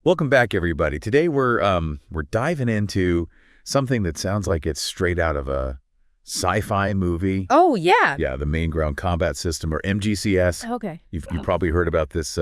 Welcome back, everybody. Today we're diving into something that sounds like it's straight out of a sci-fi movie. Oh, yeah. Yeah, the Main Ground Combat System, or MGCS. Okay. You've probably heard about this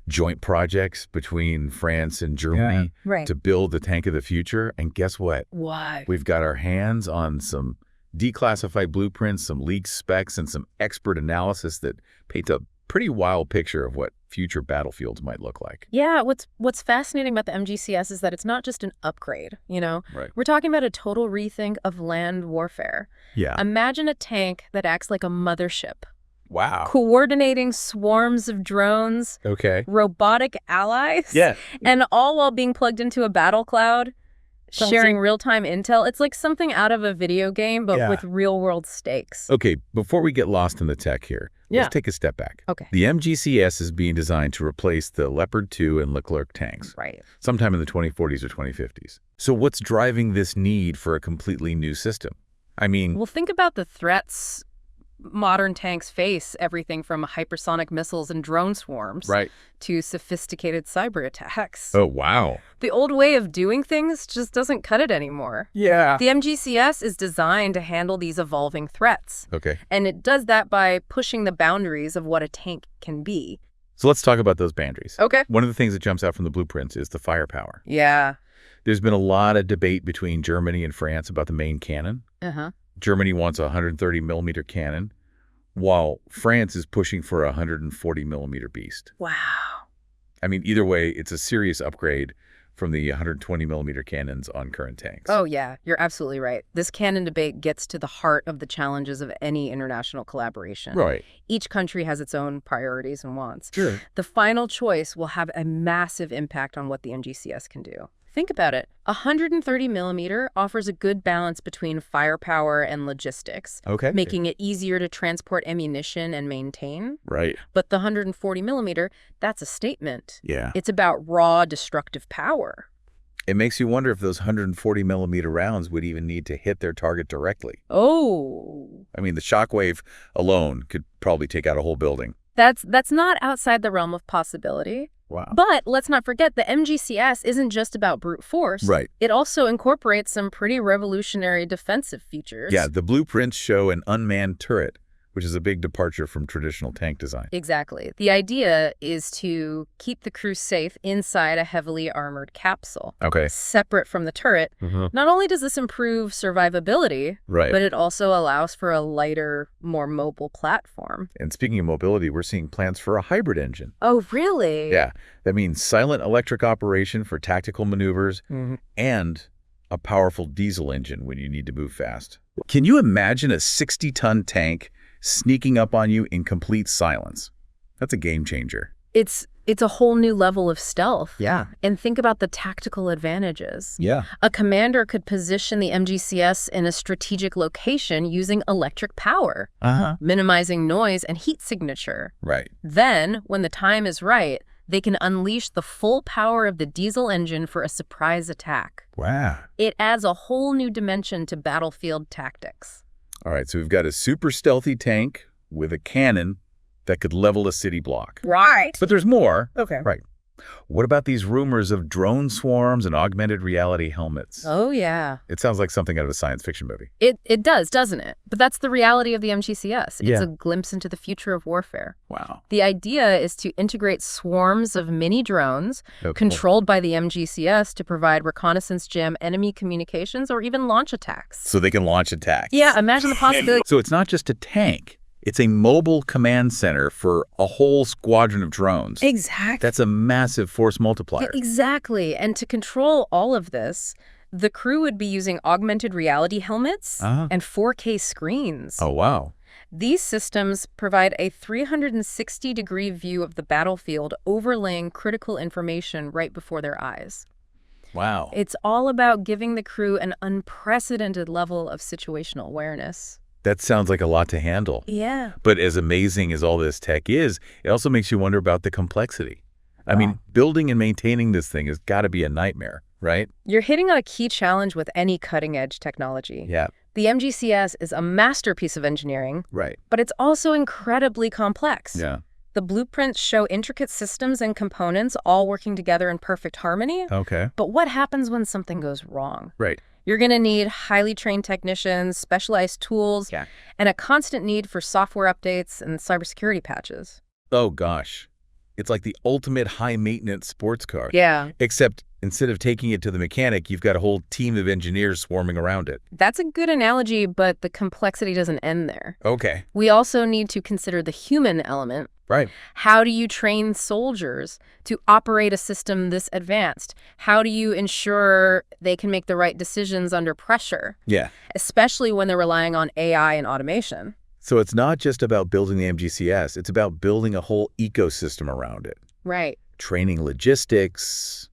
joint projects between France and Germany to build the tank of the future. And guess what? What? We've got our hands on some declassified blueprints, some leaked specs, and some expert analysis that paint a pretty wild picture of what future battlefields might look like. Yeah, what's fascinating about the MGCS is that it's not just an upgrade, you know? Right. We're talking about a total rethink of land warfare. Yeah. Imagine a tank that acts like a mothership. Wow. Coordinating swarms of drones, robotic allies, and all while being plugged into a battle cloud, sharing real-time intel. It's like something out of a video game, but with real-world stakes. Okay, before we get lost in the tech here, let's take a step back. Okay. The MGCS is being designed to replace the Leopard 2 and Leclerc tanks. Right. Sometime in the 2040s or 2050s. So what's driving this need for a completely new system? I mean... Well, think about the threats modern tanks face, everything from hypersonic missiles and drone swarms to sophisticated cyber attacks. Oh, wow. The old way of doing things just doesn't cut it anymore. Yeah. The MGCS is designed to handle these evolving threats. Okay. And it does that by pushing the boundaries of what a tank can be. So let's talk about those boundaries. Okay. One of the things that jumps out from the blueprints is the firepower. Yeah. There's been a lot of debate between Germany and France about the main cannon. Germany wants a 130-millimeter cannon, while France is pushing for a 140-millimeter beast. Wow. I mean, either way, it's a serious upgrade from the 120-millimeter cannons on current tanks. Oh, yeah. You're absolutely right. This cannon debate gets to the heart of the challenges of any international collaboration. Right. Each country has its own priorities and wants. Sure. The final choice will have a massive impact on what the MGCS can do. Think about it. 130 millimeter offers a good balance between firepower and logistics, making it easier to transport ammunition and maintain. Right. But the 140 millimeter, that's a statement. Yeah. It's about raw destructive power. It makes you wonder if those 140-millimeter rounds would even need to hit their target directly. Oh. I mean, the shockwave alone could probably take out a whole building. That's not outside the realm of possibility. Wow. But let's not forget the MGCS isn't just about brute force. Right. It also incorporates some pretty revolutionary defensive features. Yeah, the blueprints show an unmanned turret, which is a big departure from traditional tank design. Exactly. The idea is to keep the crew safe inside a heavily armored capsule. Separate from the turret. Not only does this improve survivability, but it also allows for a lighter, more mobile platform. And speaking of mobility, we're seeing plans for a hybrid engine. Oh, really? Yeah. That means silent electric operation for tactical maneuvers and a powerful diesel engine when you need to move fast. Can you imagine a 60-ton tank sneaking up on you in complete silence? That's a game changer. It's a whole new level of stealth. Yeah. And think about the tactical advantages. Yeah. A commander could position the MGCS in a strategic location using electric power, minimizing noise and heat signature. Right. Then, when the time is right, they can unleash the full power of the diesel engine for a surprise attack. Wow. It adds a whole new dimension to battlefield tactics. All right, so we've got a super stealthy tank with a cannon that could level a city block. Right. But there's more. Okay. Right. What about these rumors of drone swarms and augmented reality helmets? Oh, yeah. It sounds like something out of a science fiction movie. It does, doesn't it? But that's the reality of the MGCS. Yeah. It's a glimpse into the future of warfare. Wow. The idea is to integrate swarms of mini drones controlled by the MGCS to provide reconnaissance, jam enemy communications, or even launch attacks. So they can launch attacks. Yeah, imagine the possibility. So it's not just a tank. It's a mobile command center for a whole squadron of drones. Exactly. That's a massive force multiplier. Exactly. And to control all of this, the crew would be using augmented reality helmets and 4K screens. Oh, wow. These systems provide a 360-degree view of the battlefield, overlaying critical information right before their eyes. Wow. It's all about giving the crew an unprecedented level of situational awareness. That sounds like a lot to handle. Yeah. But as amazing as all this tech is, it also makes you wonder about the complexity. I mean, building and maintaining this thing has got to be a nightmare, right? You're hitting on a key challenge with any cutting-edge technology. Yeah. The MGCS is a masterpiece of engineering, Right. but it's also incredibly complex. Yeah. The blueprints show intricate systems and components all working together in perfect harmony. Okay. But what happens when something goes wrong? Right. You're going to need highly trained technicians, specialized tools, and a constant need for software updates and cybersecurity patches. Oh, gosh. It's like the ultimate high-maintenance sports car. Yeah. Except instead of taking it to the mechanic, you've got a whole team of engineers swarming around it. That's a good analogy, but the complexity doesn't end there. Okay. We also need to consider the human element. Right. How do you train soldiers to operate a system this advanced? How do you ensure they can make the right decisions under pressure? Yeah. Especially when they're relying on AI and automation. So it's not just about building the MGCS, it's about building a whole ecosystem around it. Right. Training logistics,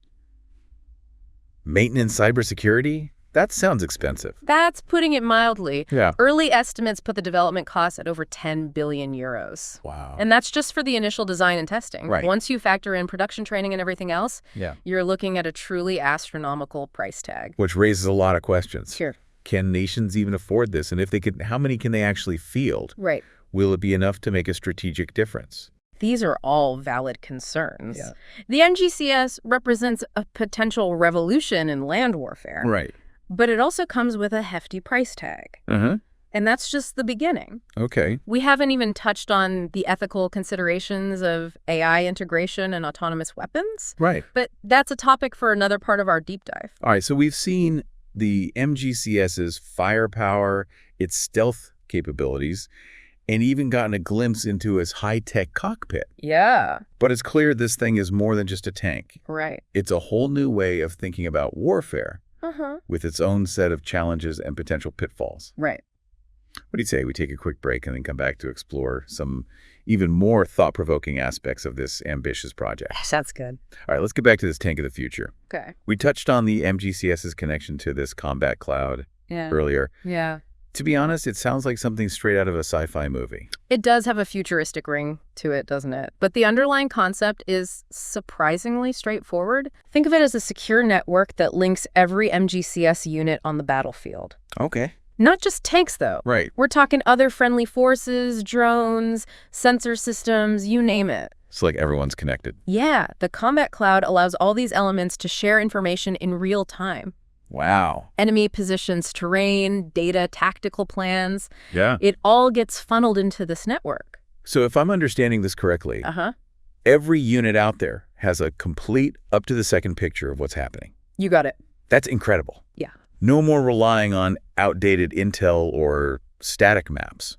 maintenance, cybersecurity. That sounds expensive. That's putting it mildly. Yeah. Early estimates put the development costs at over 10 billion euros. Wow. And that's just for the initial design and testing. Right. Once you factor in production training and everything else, you're looking at a truly astronomical price tag. Which raises a lot of questions. Sure. Can nations even afford this? And if they could, how many can they actually field? Right. Will it be enough to make a strategic difference? These are all valid concerns. Yeah. The MGCS represents a potential revolution in land warfare. Right. But it also comes with a hefty price tag. Uh-huh. And that's just the beginning. Okay. We haven't even touched on the ethical considerations of AI integration and autonomous weapons. Right. But that's a topic for another part of our deep dive. All right, so we've seen the MGCS's firepower, its stealth capabilities, and even gotten a glimpse into its high-tech cockpit. Yeah. But it's clear this thing is more than just a tank. Right. It's a whole new way of thinking about warfare Uh-huh. with its own set of challenges and potential pitfalls. Right. What do you say we take a quick break and then come back to explore some even more thought-provoking aspects of this ambitious project? That's good. All right, let's get back to this tank of the future. Okay. We touched on the MGCS's connection to this combat cloud earlier. Yeah. To be honest, it sounds like something straight out of a sci-fi movie. It does have a futuristic ring to it, doesn't it? But the underlying concept is surprisingly straightforward. Think of it as a secure network that links every MGCS unit on the battlefield. Okay. Not just tanks, though. Right. We're talking other friendly forces, drones, sensor systems, you name it. It's like everyone's connected. Yeah, the combat cloud allows all these elements to share information in real time. Wow. Enemy positions, terrain, data, tactical plans. Yeah. It all gets funneled into this network. So if I'm understanding this correctly, every unit out there has a complete up-to-the-second picture of what's happening. You got it. That's incredible. Yeah. No more relying on outdated intel or static maps.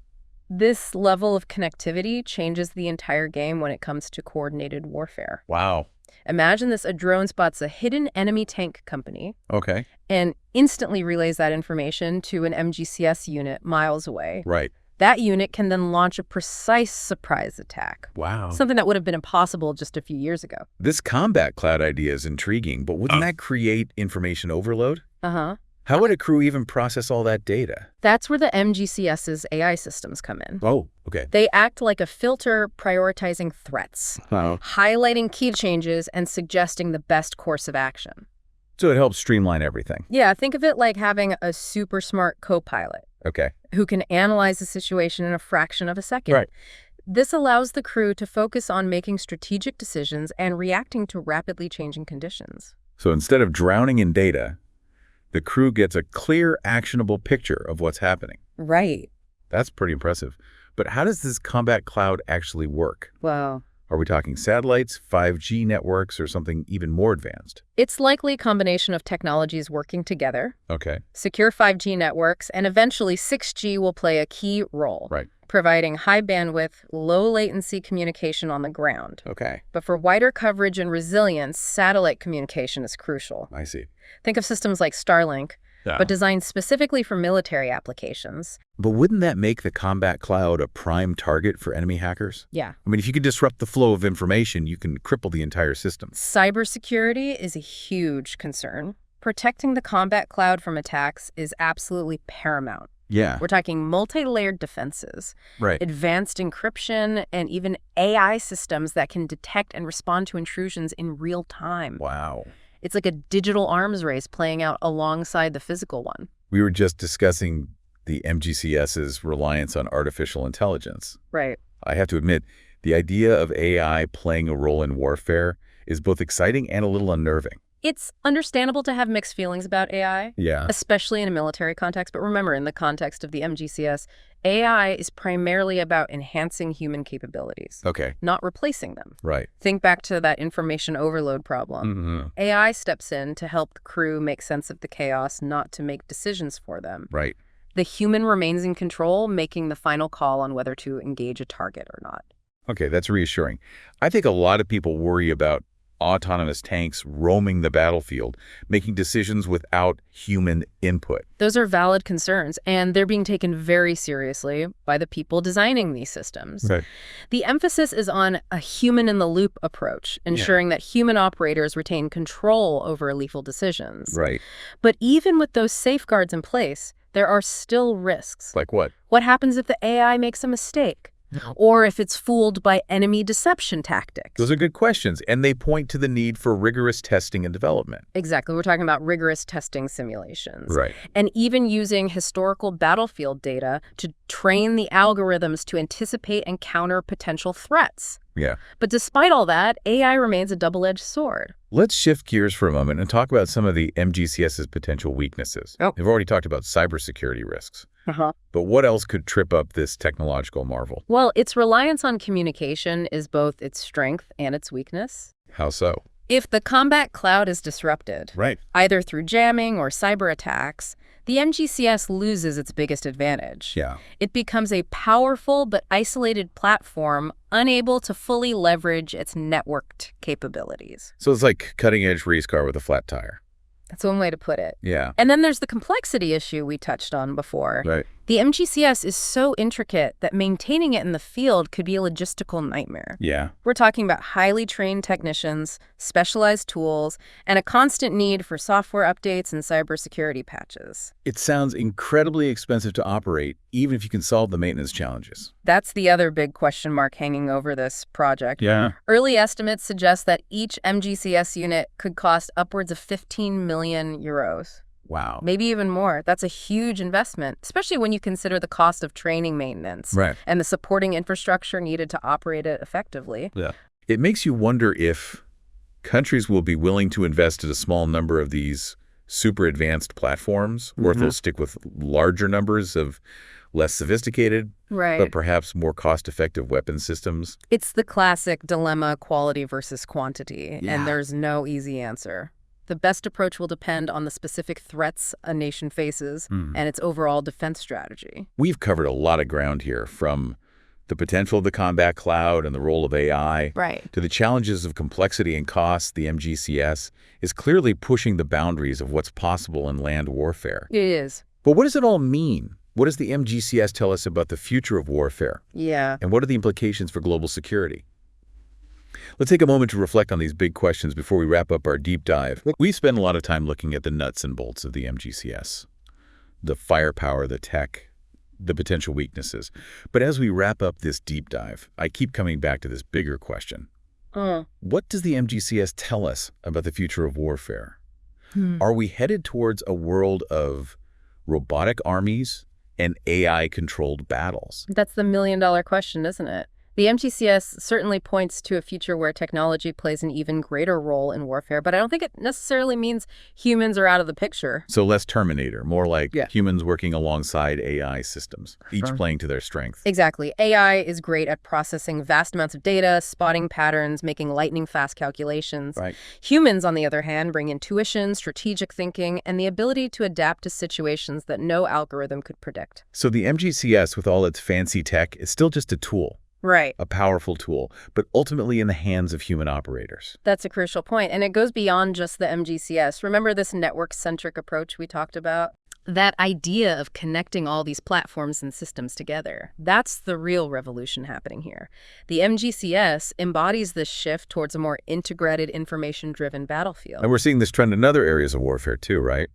This level of connectivity changes the entire game when it comes to coordinated warfare. Wow. Imagine this: a drone spots a hidden enemy tank company. Okay. And instantly relays that information to an MGCS unit miles away. Right. That unit can then launch a precise surprise attack. Wow. Something that would have been impossible just a few years ago. This combat cloud idea is intriguing, but wouldn't that create information overload? Uh-huh. How would a crew even process all that data? That's where the MGCS's AI systems come in. Oh, okay. They act like a filter, prioritizing threats, highlighting key changes and suggesting the best course of action. So it helps streamline everything. Yeah, think of it like having a super smart co-pilot. Okay. Who can analyze the situation in a fraction of a second. Right. This allows the crew to focus on making strategic decisions and reacting to rapidly changing conditions. So instead of drowning in data, the crew gets a clear, actionable picture of what's happening. Right. That's pretty impressive. But how does this combat cloud actually work? Well, are we talking satellites, 5G networks, or something even more advanced? It's likely a combination of technologies working together. Okay. Secure 5G networks, and eventually 6G will play a key role. Right. Providing high bandwidth, low latency communication on the ground. Okay. But for wider coverage and resilience, satellite communication is crucial. I see. Think of systems like Starlink, but designed specifically for military applications. But wouldn't that make the combat cloud a prime target for enemy hackers? Yeah. I mean, if you could disrupt the flow of information, you can cripple the entire system. Cybersecurity is a huge concern. Protecting the combat cloud from attacks is absolutely paramount. Yeah. We're talking multi-layered defenses, advanced encryption, and even AI systems that can detect and respond to intrusions in real time. Wow. It's like a digital arms race playing out alongside the physical one. We were just discussing the MGCS's reliance on artificial intelligence. Right. I have to admit, The idea of AI playing a role in warfare is both exciting and a little unnerving. It's understandable to have mixed feelings about AI, especially in a military context. But remember, in the context of the MGCS, AI is primarily about enhancing human capabilities, not replacing them. Right. Think back to that information overload problem. AI steps in to help the crew make sense of the chaos, not to make decisions for them. Right. The human remains in control, making the final call on whether to engage a target or not. Okay, that's reassuring. I think a lot of people worry about autonomous tanks roaming the battlefield, making decisions without human input. Those are valid concerns, and they're being taken very seriously by the people designing these systems. Right. The emphasis is on a human-in-the-loop approach, ensuring that human operators retain control over lethal decisions. Right. But even with those safeguards in place, there are still risks. Like what? What happens if the AI makes a mistake? Or if it's fooled by enemy deception tactics? Those are good questions, and they point to the need for rigorous testing and development. Exactly. We're talking about rigorous testing simulations. Right. And even using historical battlefield data to train the algorithms to anticipate and counter potential threats. Yeah. But despite all that, AI remains a double-edged sword. Let's shift gears for a moment and talk about some of the MGCS's potential weaknesses. We've already talked about cybersecurity risks. But what else could trip up this technological marvel? Well, its reliance on communication is both its strength and its weakness. How so? If the combat cloud is disrupted, either through jamming or cyber attacks, the MGCS loses its biggest advantage. It becomes a powerful but isolated platform unable to fully leverage its networked capabilities. So it's like cutting-edge race car with a flat tire. That's one way to put it. Yeah. And then there's the complexity issue we touched on before. Right. The MGCS is so intricate that maintaining it in the field could be a logistical nightmare. Yeah. We're talking about highly trained technicians, specialized tools, and a constant need for software updates and cybersecurity patches. It sounds incredibly expensive to operate, even if you can solve the maintenance challenges. That's the other big question mark hanging over this project. Yeah. Early estimates suggest that each MGCS unit could cost upwards of 15 million euros. Wow. Maybe even more. That's a huge investment, especially when you consider the cost of training maintenance and the supporting infrastructure needed to operate it effectively. Yeah. It makes you wonder if countries will be willing to invest in a small number of these super advanced platforms, or if they'll stick with larger numbers of less sophisticated, but perhaps more cost-effective weapon systems. It's the classic dilemma, quality versus quantity, and there's no easy answer. The best approach will depend on the specific threats a nation faces and its overall defense strategy. We've covered a lot of ground here, from the potential of the combat cloud and the role of AI to the challenges of complexity and cost. The MGCS is clearly pushing the boundaries of what's possible in land warfare. It is. But what does it all mean? What does the MGCS tell us about the future of warfare? And what are the implications for global security? Let's take a moment to reflect on these big questions before we wrap up our deep dive. We spend a lot of time looking at the nuts and bolts of the MGCS, the firepower, the tech, the potential weaknesses. But as we wrap up this deep dive, I keep coming back to this bigger question. What does the MGCS tell us about the future of warfare? Are we headed towards a world of robotic armies and AI-controlled battles? That's the million-dollar question, isn't it? The MGCS certainly points to a future where technology plays an even greater role in warfare, but I don't think it necessarily means humans are out of the picture. So less Terminator, more like humans working alongside AI systems, each playing to their strength. Exactly. AI is great at processing vast amounts of data, spotting patterns, making lightning-fast calculations. Humans, on the other hand, bring intuition, strategic thinking, and the ability to adapt to situations that no algorithm could predict. So the MGCS, with all its fancy tech, is still just a tool. A powerful tool, but ultimately in the hands of human operators. That's a crucial point, and it goes beyond just the MGCS. Remember this network-centric approach we talked about? That idea of connecting all these platforms and systems together. That's the real revolution happening here. The MGCS embodies this shift towards a more integrated, information-driven battlefield. And we're seeing this trend in other areas of warfare too, right?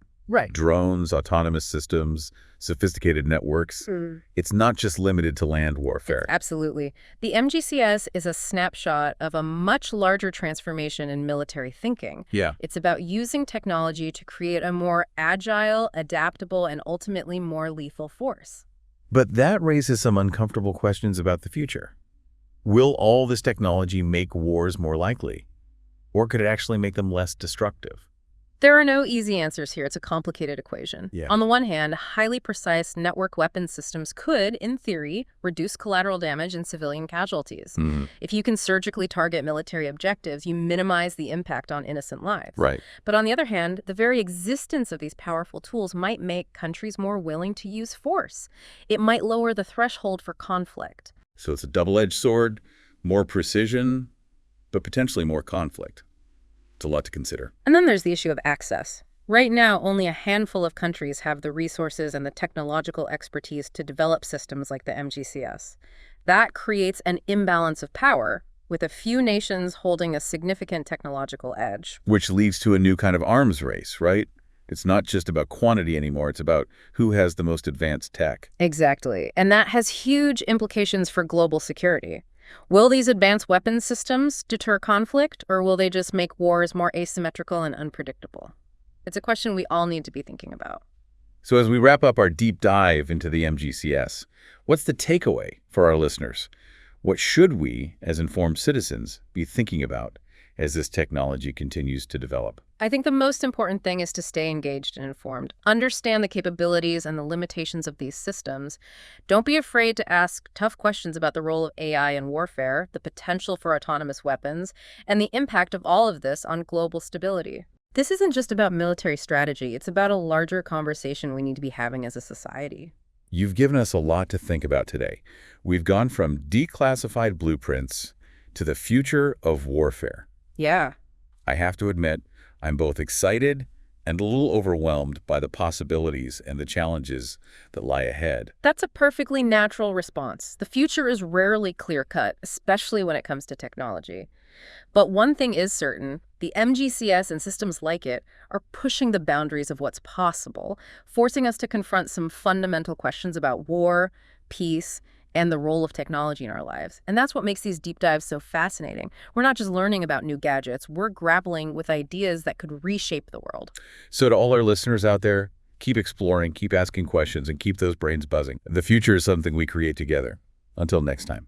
Drones, autonomous systems, sophisticated networks. It's not just limited to land warfare. Absolutely. The MGCS is a snapshot of a much larger transformation in military thinking. It's about using technology to create a more agile, adaptable, and ultimately more lethal force. But that raises some uncomfortable questions about the future. Will all this technology make wars more likely? Or could it actually make them less destructive? There are no easy answers here. It's a complicated equation. Yeah. On the one hand, highly precise network weapons systems could, in theory, reduce collateral damage and civilian casualties. If you can surgically target military objectives, you minimize the impact on innocent lives. Right. But on the other hand, the very existence of these powerful tools might make countries more willing to use force. It might lower the threshold for conflict. So it's a double-edged sword, more precision, but potentially more conflict. It's a lot to consider. And then there's the issue of access. Right now, only a handful of countries have the resources and the technological expertise to develop systems like the MGCS. That creates an imbalance of power, with a few nations holding a significant technological edge. Which leads to a new kind of arms race, right? It's not just about quantity anymore. It's about who has the most advanced tech. Exactly. And that has huge implications for global security. Will these advanced weapons systems deter conflict, or will they just make wars more asymmetrical and unpredictable? It's a question we all need to be thinking about. So as we wrap up our deep dive into the MGCS, what's the takeaway for our listeners? What should we, as informed citizens, be thinking about as this technology continues to develop? I think the most important thing is to stay engaged and informed. Understand the capabilities and the limitations of these systems. Don't be afraid to ask tough questions about the role of AI in warfare, the potential for autonomous weapons, and the impact of all of this on global stability. This isn't just about military strategy. It's about a larger conversation we need to be having as a society. You've given us a lot to think about today. We've gone from declassified blueprints to the future of warfare. Yeah. I have to admit, I'm both excited and a little overwhelmed by the possibilities and the challenges that lie ahead. That's a perfectly natural response. The future is rarely clear-cut, especially when it comes to technology. But one thing is certain, the MGCS and systems like it are pushing the boundaries of what's possible, forcing us to confront some fundamental questions about war, peace, and the role of technology in our lives. And that's what makes these deep dives so fascinating. We're not just learning about new gadgets, we're grappling with ideas that could reshape the world. So to all our listeners out there, keep exploring, keep asking questions, and keep those brains buzzing. The future is something we create together. Until next time.